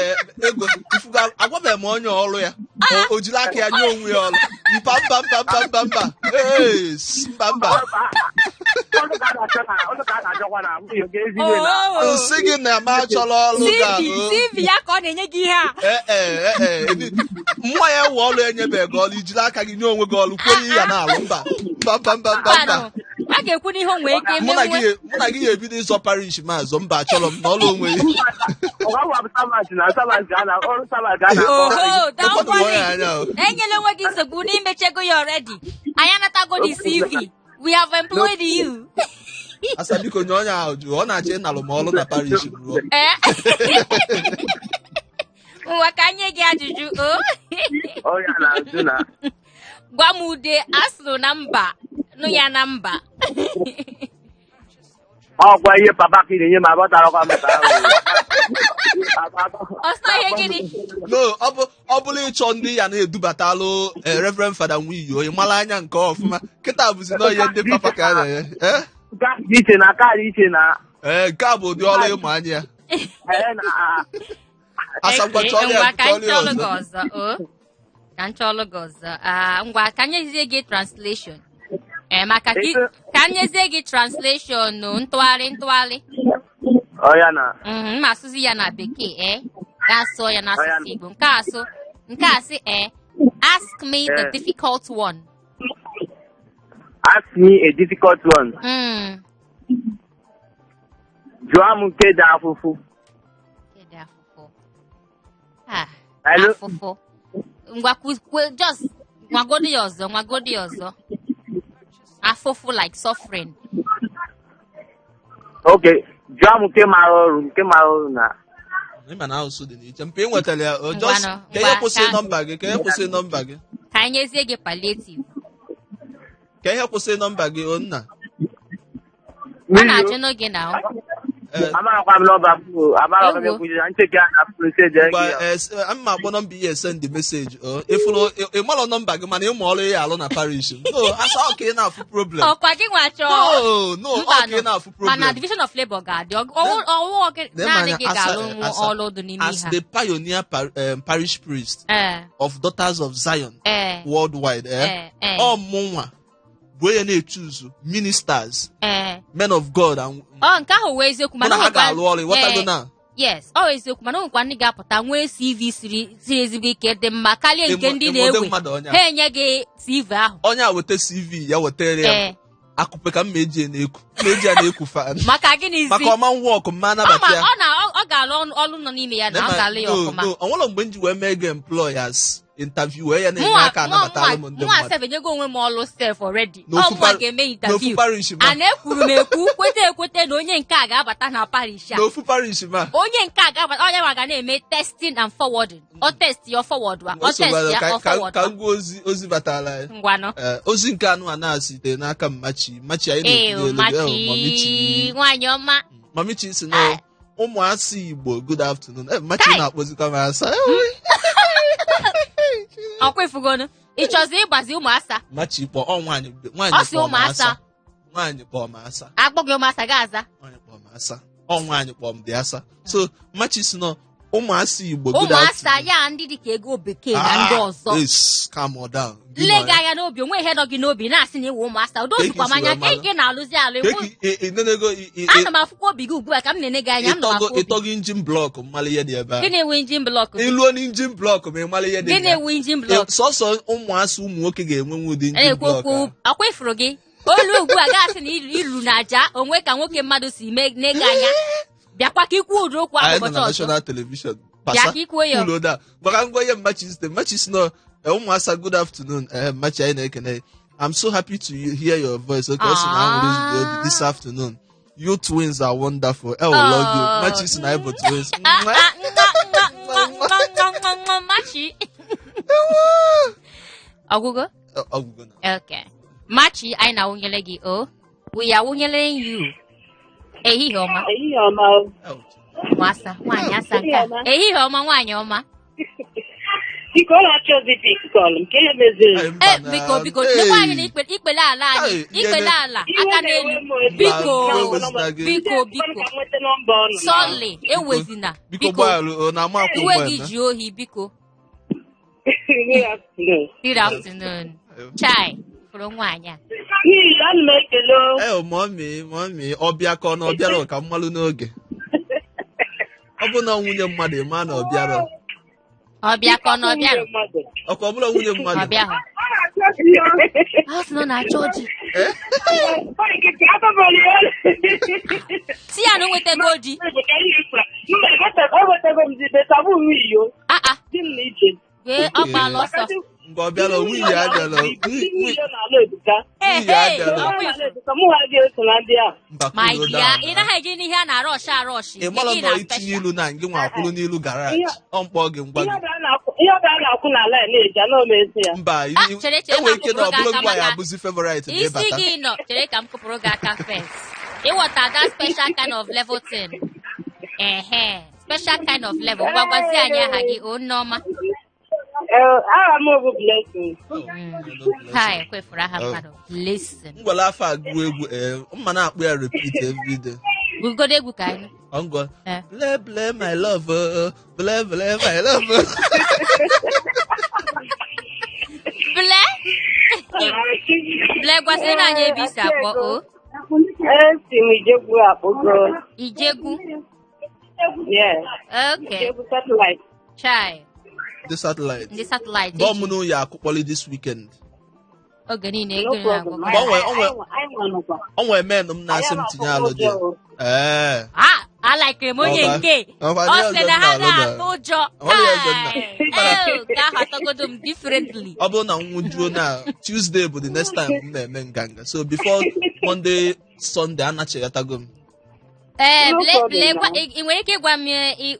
ego ifuga agwabeghị m onye ọrụ ya o jiri aka ya nye onwe ya ọrụ mba nsị gị na ma achọrọ ọrụ CV ya ka ọ na-enye gị ihe a nwa ya ewe ọrụ enyebeghị gị ọrụ ijiri aka gị nye onwe gị ọrụ kwenye ya na-alụ mba a ga-ekwu n'ihe o nwere ike mụ na gị ga-ebido ịzọ parish maazụ mba achọrọ m n'ọrụ onwe enyela onwe gị nsogbu n'imechego ya already anyị anatago the CV we have employed you. asa biko nye onye ahụ jụ ọ na-achọ ịnalụ m ọrụ na parish m ruo nwa ka nye gị ajụjụ gwa m ude asụrụ na mba nụ ya na mba ọgwa ihe papa ka na-enye ma abọtarakwa m ọsọ ihe gịnị no ọ bụrụ ịchọ ndị ya na-edubatalụ Reverend Fada Nwiyi onye mara anya nke ọfụma kịta bụzi na ihe ndị papa ka a na-enye iche na kaadị iche na nke a bụ ụdị ọrụ ịmụ anya ya ngwa ka nchọlụ gị ọzọ ngwa ka nyezie gị translation maka ka nyezie gị translation ntụgharị mma asụzi ya na bekee ga-asụ ya n'asụsụ Igbo nke a sị ask me the difficult one. Ask me a difficult one. Jụọ m nke dị afụfụ. Afụfụ. Just nwagodi ọzọ. Afụfụ like suffering. Okay. Jụọ m nke mara ọrụ na. Ịma na asụsụ dị n'iche mpe ị nwetara ya ka ihe kwụsị nọmba gị ka anyị nyezie gị palliative ka ihe kwụsị nọmba gị onna ọ na-ajụ n'oge na ama akpọ nọmba ihe send message ịmalụ nọmba gị mana ịmụ ọrụ ya alụ na parish asa ọ ka ị na-afụ problem ọkwa gị nwa chọọ ọ ka ị na-afụ problem mana division of labor ga-adị ọwụ naanị gị ga-alụ ọrụ dị n'ime ha as the pioneer parish priest of Daughters of Zion worldwide ọmụnwa bụ onye na-echuzu ministers men of God nke ahụ wee eziokwu mana ha ga-alụ ọrụ ịghọtago na yes ọ eziokwu mana nwekwa ndị ga-apụta nwee CV siri ezigbo ike dị mma karịa nke ndị na-ewe ha enye gị CV ahụ onye a weta CV ya wetere ya akụpe ka mma eji na-ekwu fan maka gịnị maka ọma nwọkụ mma anabata ya ọ ga-alụ ọrụ nọ n'ime ya na ọ ga-alụ ya ọfụma ọ nwere mgbe m ji wee mee gị employ as interview wee ya na-enye aka anabatara m ndị mwa mmadụ sevenyego onwe m ọlụ self already N'ofu ọmụwa par- ga-eme n'ofu interview parish ma a na-ekwuru m ekwu kwete ekwete na onye nke a ga-abata na parish a n'ofu parish ma onye nke a ga-abata onye nwa ga na-eme testing and forwarding ọ test ya forward wa ọ test ya ọ forward ka wa ngwa ozi batara ya ngwanụ ozi nke anụ a na-asite n'aka mmachi anyị machi nwaanyị ọma mamichi si na ụmụasị Igbo good afternoon mmachi na-akpọzikwa m asa ọkwa ifugonu ị chọzi ịgbazi ụmụasa machi kpọ nwaanyị ọ si ụmụasa nwaanyị kpọ m asa akpọghị ụmụasa ga-aza nwaanyị kpọ m asa nwaanyị kpọ m dị asa so machi si na ụmụasị Igbo good afternoon ụmụasa ya ndị dịka ego bekee na ndị ọzọ yes calm down nle gị anya n'obi onwe ihe nọ gị n'obi na-asị na iwe ụmụasa udozikwa m anya ka ị na-alụzi alụ ana m afụkwa obi gị ugbu a ka m na-ene gị anya m nọ ịtọgị injin blọk mmalụ ihe dị ebe a gịnị ewu injin blọk ịlụọ n'injin blọk ma ịmalụ ihe dị gịnị ewu injin blọk sọsọ ụmụasị ụmụ nwoke ga-enwenwu ụdị injin na-ekwu blọk okwu akwa ifuru gị olu ugbu a gasị na ilu na aja onwe ka nwoke mmadụ si mee n'ego anya bịakwa ka ikwu ụdị okwu ahụ ụbọchị ọzọ national television bịa ka ikwuo ya uloda gbara ngwa ihe mmachi site mmachi si na ụmụasa good afternoon mmachi anyị na-ekene I'm so happy to hear your voice okay also now this afternoon you twins are wonderful I will love you mmachi si na anyị bụ twins machi ọgwụgo na okay machi anyị na-awụnyere gị o we are wụnyere you ehihie ọma nwasa nwaanyị asa nke ehihie ọma nwaanyị ọma biko ọ na-achọ ozi pik kọlụ nke ihe meziri biko lekwa anyị na ikpele ala anyị ikpele ala aka n'elu biko sọli ewezina biko iwe gị ji ohi biko good afternoon chai fụrụ nwaanyị a ana m ekele mọmi ọbịa ka ọ na ọbịara ka mmalụ n'oge ọ bụ na nwunye mmadụ ma na ọbịara ọbịa ka ọ na ọbịara ọkwa ọ bụla nwunye mmadụ ọbịa hụ a sị na ọ na-achọ ọjị si ya na o nwetago ọjị wee ọ gbaala ọsọ mgbe ọ bịara nwunye ya bịara ma ya ị naghị eji n'ihe a na-arọshi arọshi ị mara na itinye ilu na ngị nwa akwụrụ n'ilu garaji ọ mkpọ gị ngwa gị ihe ọ na-akwụ n'ala na-eji ana omezi ya mba enwere ike na ọ bụrụ ngwa ya abụzi favorite na ịbata isi gị nọ chere ka m kụpụrụ gị aka fes ịghọta that special kind of level 10 special kind of level gwagwazi anyị aha gị o nneọma aha m bụ blessing hi kwefuru aha mmadụ listen ngwala afọ agụ egwu mma na-akpụ ya repeat every day gụgodo egwu ka anyị ngwa ble ble my love ble ble my love ble gwasịrị na anyị ebe isi akpọ o esi m Ijegwu akpọgo Ijegwu yes okay Ijegwu satellite chai the satellite bọọmụ ya akụkpọli this weekend oge niile ego na-agụ o nwere men m na-asị m tinye alụ dị alaikere m onye nke ọ sị na ha na-atụ ụjọ ka ahụ atọgodo m differently ọ bụrụ na nwụjuo na Tuesday bụ the next time m na-eme nganga so before Monday Sunday anachighatago m ị nwere ike ịgwa m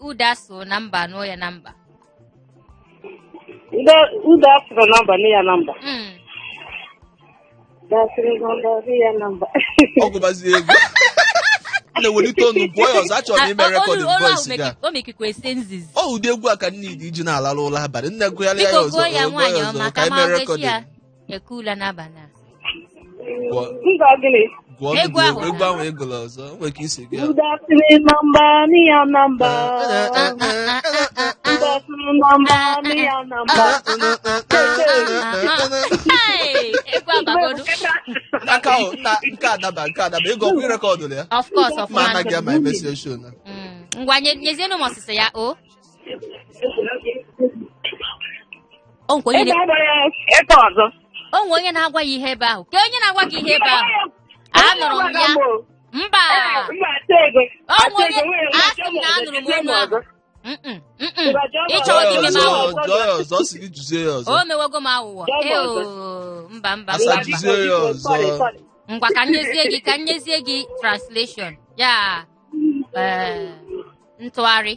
ụda so na mba nụọ ya na mba Uda afro namba ni ya namba. Ya namba. Ọgụbazi egwu. Na-ewelite ọnụ gụọ ya ọzọ achọrọ m ime recording voice ga. O mekikwa ese nzizi. Ọ ụdị egwu a ka nne idi iji na-alalụ ụlọ abalị nne gụgharị ya ọzọ. Biko gụọ ya nwaanyị ọma ka ma ọgechi ya ekula n'abalị a. Egwu ahụ egolo ọzọ nwere ka isi gị. Uda afro namba ni ya namba. Nke adaba ego ọgwụ rekọdụ ya of course of ma anaghị ama emesi show na ngwa nyezienụ m ọsịsa ya o onwe onye na-agwa ya ihe ebe ahụ ka onye na-agwa gị ihe ebe ahụ anụrụ m ya mba onwe onye asị m na anụrụ m olu ahụ ịchọ gị meme aghụghọ jụọ ya ọzọ si gị jụzie ya ọzọ o mewego m aghụghọ mba asa jụzie ya ọzọ ngwa ka nyezie gị translation ya ntụgharị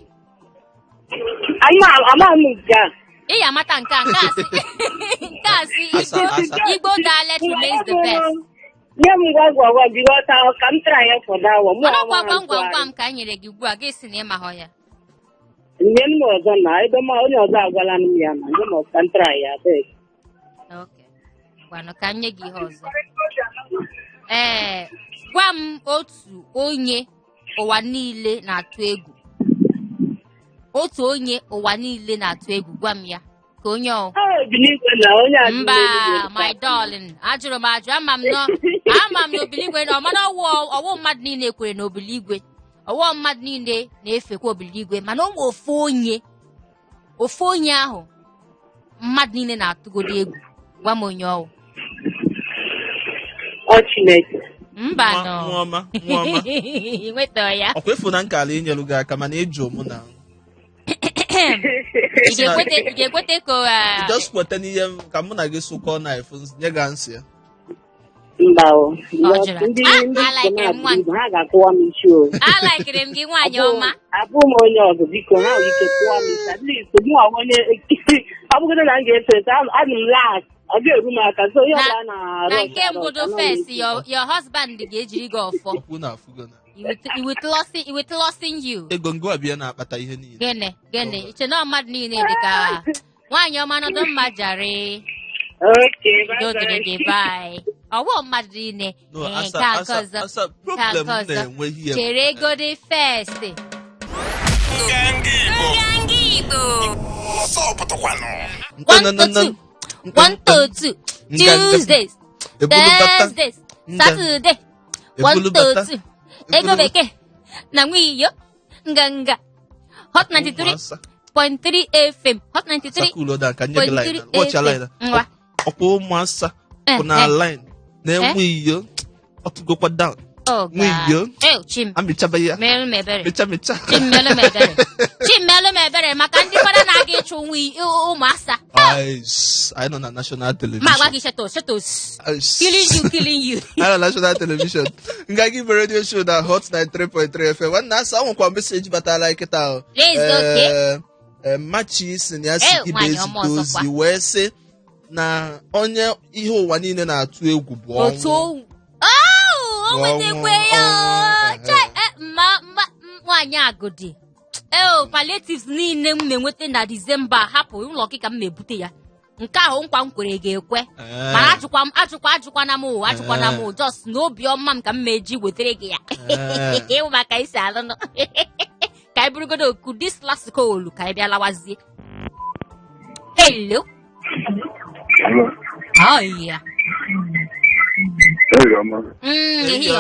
ị ya amata nke a sị Igbo dialect remains the best. Nye m gwagwagwa gị ghọta ka m tara ya fọdụ awa Mana gwam gwam gwam ka anyị nyere gị ugbu a gị si na ịmahọ ya. Nye m ọzọ na ebe onye ọzọ agwala m ya na nye m ka m tara ya abeg. Okay. Gwanụ ka nye gị ihe ọzọ. Gwa m otu onye ụwa niile na-atụ egwu. Otu onye ụwa niile na-atụ egwu gwa m ya ka onye ọ. Mba, my darling, ajụrụ m ajụ ama m na obiligwe na ọmana ọwụ mmadụ niile ekwere na obiligwe. Ọwụ mmadụ niile na-efekwa obiligwe mana ọ nwe ofu onye ahụ mmadụ niile na-atụgodo egwu gwa m onye ọwụ. Chineke. Mba nọ. Nwa Nweta ya. Ọkwa efu na nkala inyelu gị aka mana ịjụ mụ na ị ga-ekwete ka just kweta n'ihe ka mụ na gị sụkọọ na ifu nye gị ansị ya. Mba o. Ndị ha ga-akụwa m isi o. Alaikere m gị nwaanyị ọma. Abụ m onye ọzọ biko ha nwere ike kụwa m isi at least mụ onye ọ bụgodị na m ga-efe adị m last ọ ga-eru m aka so ihe ọbụla na-arụ na nke mbudo first your husband ga-ejiri gị ọfọ. He will losing you. Ego ngwa bịa na-akpata ihe niile. Gịnị iche na mmadụ niile dị ka nwaanyị ọma nọdụ mma jare. Okay, bye. Ọwụ mmadụ niile ka ọzọ chere ego dị first. Nganga Igbo. One to two. Tuesdays, Thursdays, Saturday. 1 to 2. Ego bekee na nwiyo nganga Hot 93.3 FM. Hot 93.3 FM. Ọkwa ụmụasa kwụ na line na-enwe iyo ọtụgokwa down. Nwiyo amịchaba ya mecha Chimelu mebere maka ndị fada na-aga ịchụ ụmụasa. I nọ na national television. Ma gwa gị shetos. Killing you. I nọ na national television. Nga gị radio show na Hot 93.3 FM. Nwanne asa ahụkwa meseji batala ikịta ahụ. Machi si na ya si gị bezite ozi wee sị na onye ihe ụwa niile na-atụ egwu bụ ọnwụ. Onwetekwe ya nwaanyị agụdị palliatives niile m na-enweta na Disemba hapụ ụlọ gị ka m na-ebute ya nke ahụ nkwa m kwere ga-ekwe mana ajụkwana m just n'obi ọma m ka m meji wetere gị ya ịwụ maka isi alụnụ ka anyị burugodo oku this last call ka anyị bịa lawazie. Hello. Oh yeah.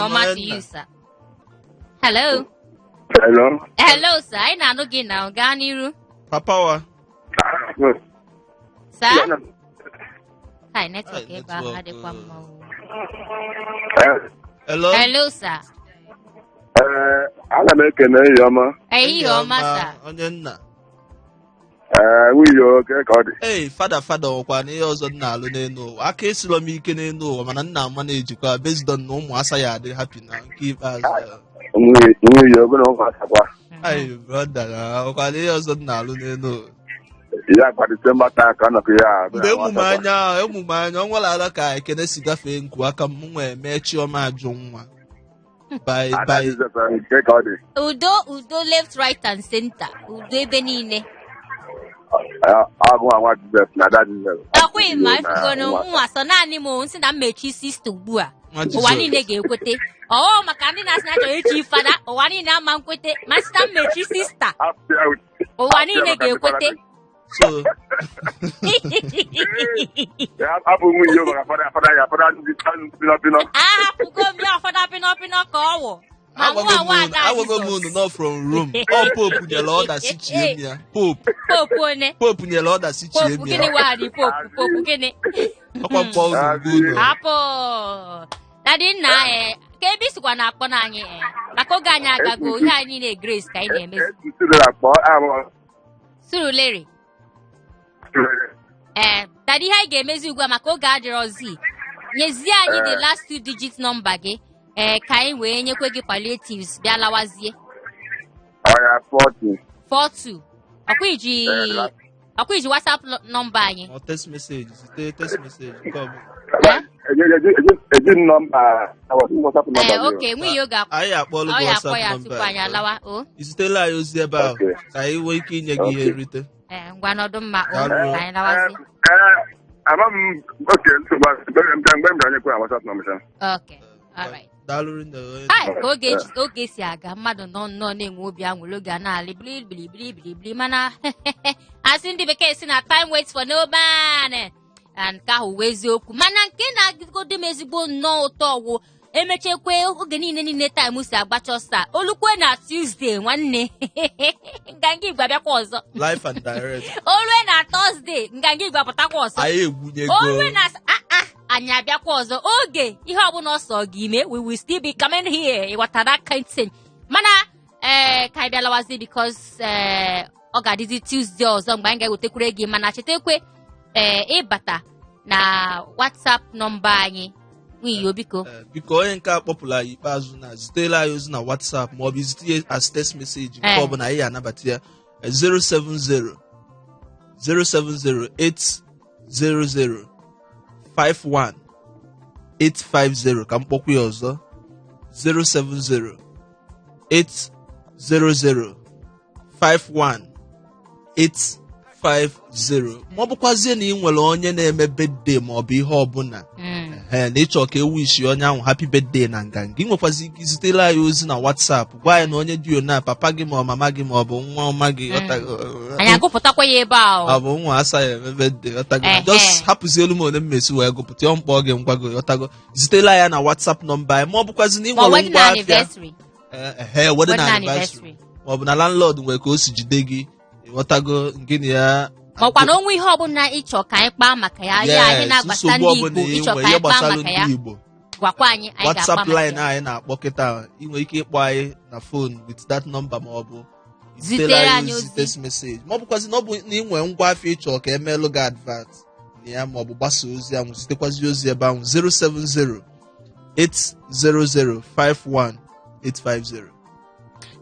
Oma to you, sir. Hello. Hello, sir. I na gị na gaa n'iru. Papa wa. Sir? Hi, network ebe ahụ adịkwa mma. Hello, sir. Ana m ekene Iheọma. Iheọma, sir. Onye nna. Nwunye oke ka ọ dị. Fada ọkwa na ihe ọzọ nna alụ n'elu ụwa aka esiro m ike n'elu ụwa mana nna ama na-ejikwa based on na ụmụasa ya adị happy na nke ikpeazụ. Nwunye oge na ụmụasa kwa. Brother ọkwa na ihe ọzọ nna alụ n'elu ụwa. Ya kwa Disemba taa ka nọkụ ya. Mgbe emume anya ọ nwere ala ka Ekene si gafee nku aka m nwee mee Chioma ajụ nwa. Bye. Udo left, right and center. Udo ebe niile. Agụ Jizọs na ada Jizọs. Ọkwa ịma ifugonu nwa sọ naanị m nsị na mmechi sista ugbu a ụwa niile ga-ekwete maka ndị na-asị na achọrọ echi fada ụwa niile ama nkwete ma sita mmechi sista ụwa niile ga-ekwete. Abụ nwunye maka fada ya fada ndị pinọpinọ. Ahapụgo m ya fada pinọpinọ ka ọ wụ. Agwago m unu nọ from Rome. Ọ Pope nyere ọda si chie m ya. Pope nyere ọda si chie m ya. Pope gịnị wagharị Pope gịnị? Ọkwa mkpọ unu. Hapụ. Dadị nna ka ebe isikwa na-akpọ n'anyị maka oge anyị agago ihe anyị niile Grace ka anyị na-emezi. Surulere. Tadi ihe anyị ga-emezi ugbu a maka oge adịrọzi. Nyezie anyị the last 2 digit number gị. Ka anyị wee nyekwe gị palliatives bịa lawazie. 42. Ọkwa iji WhatsApp number anyị. Text message. Text message. Ejin nọmba WhatsApp nọmba. Okay, nwe ihe oge anyị akpọlụ gị WhatsApp tupu anyị alawa. Izitela anyị ozi ebe ahụ ka anyị nwee ike inye gị ihe nrite. Ngwa nọdụ mma ka anyị lawazie. Ama m oke mgbe m ga-anyekwa WhatsApp nọmba. Okay, all right. Oge si aga mmadụ nọ nnọọ na-enwe obi aṅụrị oge a na-alị bilibili mana asị ndị bekee si na time waits for no man. Nke ahụ wee eziokwu mana nke na-agịgodo m ezigbo nnọọ ụtọ ọgwụ emechekwe oge niile time si agbacha ọsọ olukwe na Tuesday nwanne nganga igwe abịakwa ọzọ live and direct olue na Thursday nganga igwe apụtakwa ọzọ anyị egwunyego olue na anyị abịakwa ọzọ oge ihe ọbụla ọsọ gị ime we will still be coming here ịghọtara kind mana ka anyị bịalawazi because ọ ga-adịzi Tuesday ọzọ mgbe anyị ga-ewetekwere gị mana chetakwe ịbata na WhatsApp nọmba anyị nwiyo biko onye nke akpọpụla ikpeazụ na zitela anyị ozi na WhatsApp ma ọ bụ zite as text message nke ọbụla anyị anabata ya 070 800 51850 ka mkpọkwa ya ọzọ 070 800 51850 ma ọ bụkwazie na ị nwere onye na-eme birthday ma ọ bụ ihe ọbụla na ịchọ ka ewishi onye ahụ happy birthday na nganga ị nwekwazi ike izitela anyị ozi na WhatsApp gwa anyị na onye dị na papa gị ma ọ mama gị ma ọ bụ nwa ọma gị anyị agụpụtakwa ya ebe ahụ ọ bụ nwa asa ya eme birthday just hapụzielu m onye mmesi wee gụpụta ya mkpọ gị ngwa gị ọtago zitela ya na WhatsApp nọmba anyị ma ọ bụkwazi na ị nwere ngwa afịa wedding anniversary ma ọ bụ na landlord nwere ka o si jide gị ịghọtago gịnị ya ọkwa na onwe ihe ọbụla ịchọ ka anyị kpaa maka ya ya anyị na-agbasa ndị Igbo ịchọ ka anyị kpaa maka ya gwakwa anyị WhatsApp line anyị na-akpọ kịta inwe ike ịkpọ anyị na phone with that number ma ọ bụ zitere anyị ozi text message ma ọ bụkwazi na ọ bụ na ị nwere ngwa afịa ịchọ ka emelụ gị advert na ya ma ọ bụ gbasa ozi ahụ zitekwazi ozi ebe ahụ 070 800 51850.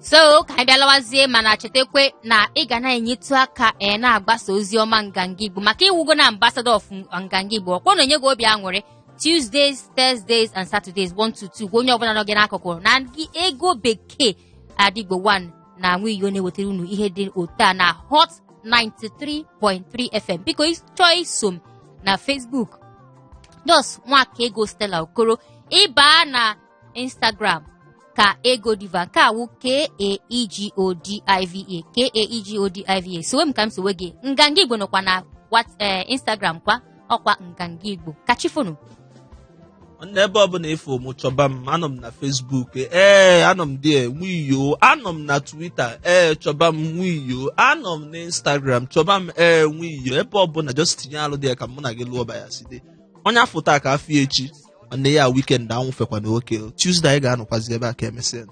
So ka anyị bịalawazie mana chetakwe na ị ga na-enyetụ aka na-agbasa ozi ọma nganga Igbo maka iwugo na ambassador of nganga Igbo ọkpọ na onye gị obi aṅụrị Tuesdays, Thursdays and Saturdays 1-2 onye ọbụla nọ gị n'akụkụ na gị ego bekee Adigbo 1 na nwiyo na-ewetara unu ihe dị otu a na Hot 93.3 FM biko chọọ iso m na Facebook just nwaka ego Stella Okoro ịbaa na Instagram ka ego diva nke awụ KAEGODIVA sowe m ka m sowe gị nganga Igbo nọkwa na Instagram kwa ọkwa nganga Igbo kachifunu n'ebe ọbụla ifo m chọba m anọ m na Facebook anọ m dị nwiyo anọ m na Twitter chọba m nwiyo anọ m na Instagram chọba m nwiyo ebe ọbụla just tinye alụ dị ka mụ na gị lụọ baya site onye afọ taa ka afọ echi nne ya weekend anwụ fekwa na oke Tuesday anyị ga-anọkwazi ebe a ka emesịa